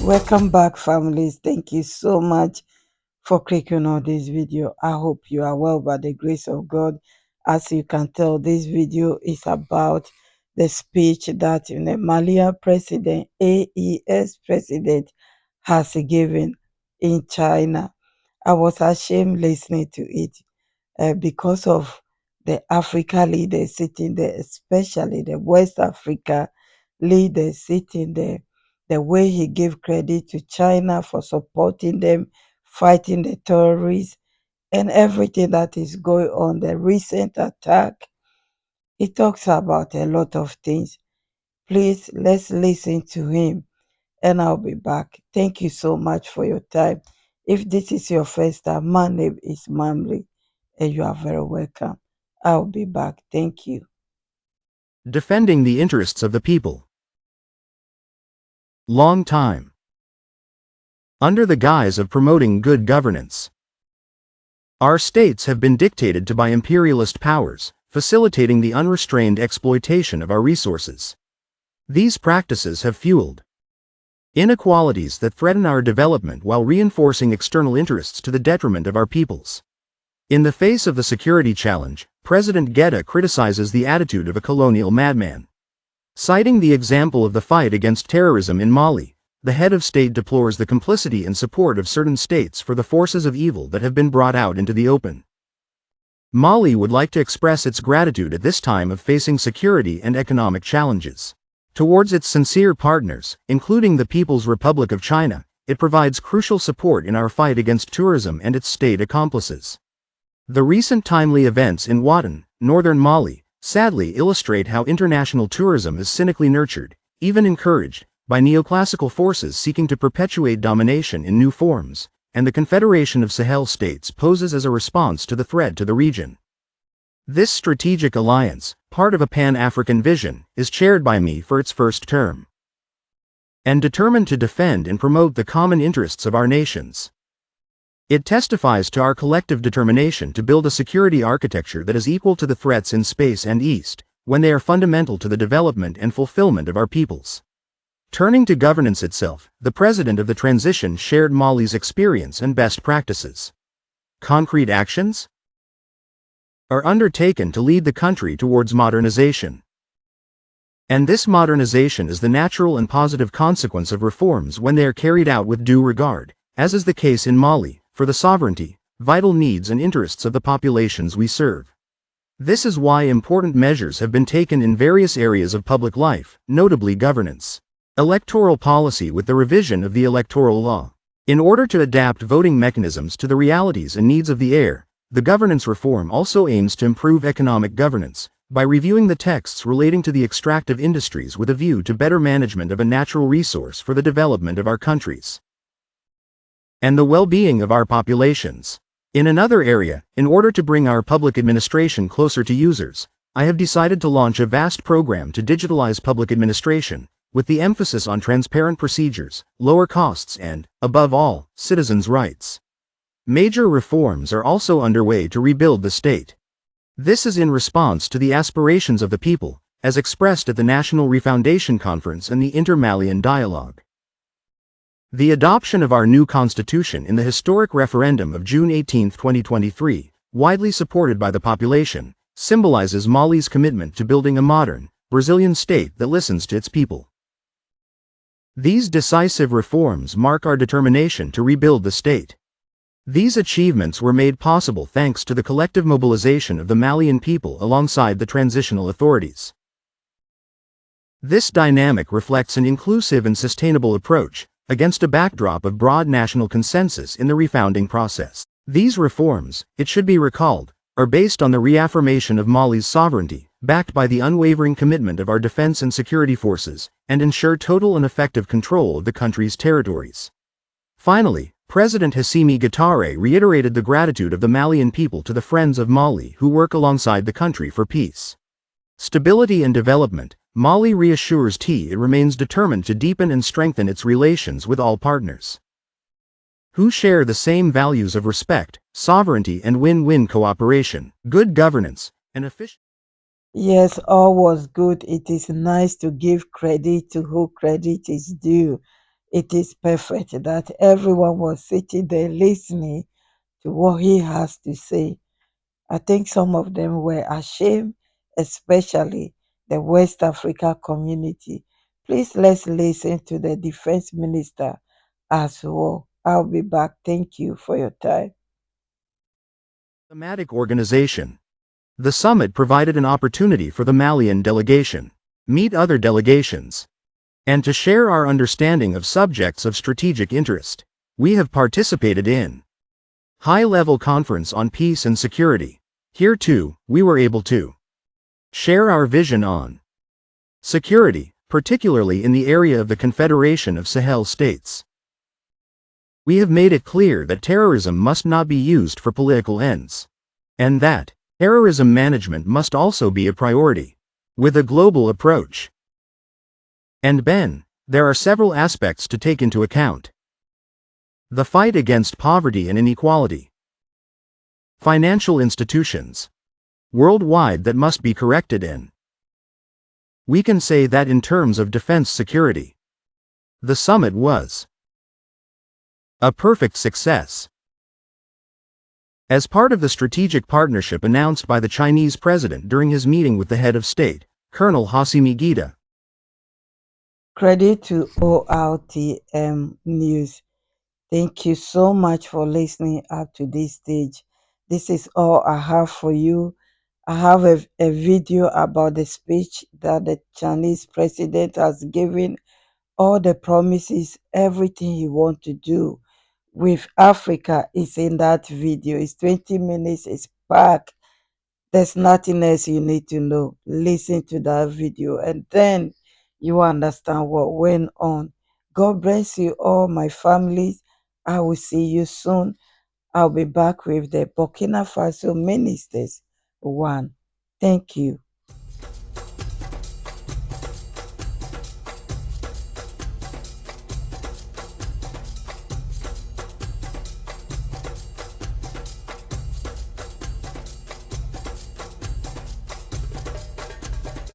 Welcome back, families. Thank you so much for clicking on this video. I hope you are well by the grace of God. As you can tell, this video is about the speech that the Malian president, AES president, has given in China. I was ashamed listening to it because of the Africa leaders sitting there, especially the West Africa leaders sitting there. The way he gave credit to China for supporting them, fighting the terrorists, and everything that is going on, the recent attack. He talks about a lot of things. Please, let's listen to him and I'll be back. Thank you so much for your time. If this is your first time, my name is Mamle and you are very welcome. I'll be back. Thank you. Defending the interests of the people. Long time. Under the guise of promoting good governance, our states have been dictated to by imperialist powers, facilitating the unrestrained exploitation of our resources. These practices have fueled inequalities that threaten our development while reinforcing external interests to the detriment of our peoples. In the face of the security challenge, President Goita criticizes the attitude of a colonial madman. Citing the example of the fight against terrorism in Mali, the head of state deplores the complicity and support of certain states for the forces of evil that have been brought out into the open. Mali would like to express its gratitude at this time of facing security and economic challenges. Towards its sincere partners, including the People's Republic of China, it provides crucial support in our fight against tourism and its state accomplices. The recent timely events in Watan, northern Mali, sadly illustrate how international tourism is cynically nurtured, even encouraged, by neoclassical forces seeking to perpetuate domination in new forms, and the Confederation of Sahel states poses as a response to the threat to the region. This strategic alliance, part of a Pan-African vision, is chaired by me for its first term, and determined to defend and promote the common interests of our nations. It testifies to our collective determination to build a security architecture that is equal to the threats in space and East, when they are fundamental to the development and fulfillment of our peoples. Turning to governance itself, the president of the transition shared Mali's experience and best practices. Concrete actions are undertaken to lead the country towards modernization. And this modernization is the natural and positive consequence of reforms when they are carried out with due regard, as is the case in Mali, for the sovereignty, vital needs and interests of the populations we serve. This is why important measures have been taken in various areas of public life, notably governance, electoral policy with the revision of the electoral law. In order to adapt voting mechanisms to the realities and needs of the era, the governance reform also aims to improve economic governance, by reviewing the texts relating to the extractive industries with a view to better management of a natural resource for the development of our countries and the well-being of our populations. In another area, in order to bring our public administration closer to users, I have decided to launch a vast program to digitalize public administration, with the emphasis on transparent procedures, lower costs and, above all, citizens' rights. Major reforms are also underway to rebuild the state. This is in response to the aspirations of the people, as expressed at the National Refoundation Conference and the Inter-Malian Dialogue. The adoption of our new constitution in the historic referendum of June 18, 2023, widely supported by the population, symbolizes Mali's commitment to building a modern, Brazilian state that listens to its people. These decisive reforms mark our determination to rebuild the state. These achievements were made possible thanks to the collective mobilization of the Malian people alongside the transitional authorities. This dynamic reflects an inclusive and sustainable approach, against a backdrop of broad national consensus in the refounding process. These reforms, it should be recalled, are based on the reaffirmation of Mali's sovereignty, backed by the unwavering commitment of our defense and security forces, and ensure total and effective control of the country's territories. Finally, President Assimi Goita reiterated the gratitude of the Malian people to the friends of Mali who work alongside the country for peace, stability and development. Mali reassures it remains determined to deepen and strengthen its relations with all partners who share the same values of respect, sovereignty and win-win cooperation, good governance, and efficient. Yes, all was good. It is nice to give credit to who credit is due. It is perfect that everyone was sitting there listening to what he has to say. I think some of them were ashamed, especially the West Africa community. Please let's listen to the defense minister as well. I'll be back. Thank you for your time. Thematic organization. The summit provided an opportunity for the Malian delegation, meet other delegations, and to share our understanding of subjects of strategic interest. We have participated in high-level conference on peace and security. Here too, we were able to share our vision on security, particularly in the area of the Confederation of Sahel states. We have made it clear that terrorism must not be used for political ends, and that terrorism management must also be a priority, with a global approach. And Ben, there are several aspects to take into account. The fight against poverty and inequality. Financial institutions worldwide that must be corrected in. We can say that in terms of defense security, the summit was a perfect success. As part of the strategic partnership announced by the Chinese president during his meeting with the head of state, Colonel Assimi Goita. Credit to ORTM News. Thank you so much for listening up to this stage. This is all I have for you. I have a video about the speech that the Chinese president has given, all the promises, everything he wants to do with Africa is in that video. It's 20 minutes, it's packed. There's nothing else you need to know. Listen to that video and then you understand what went on. God bless you all, my families. I will see you soon. I'll be back with the Burkina Faso ministers one. Thank you.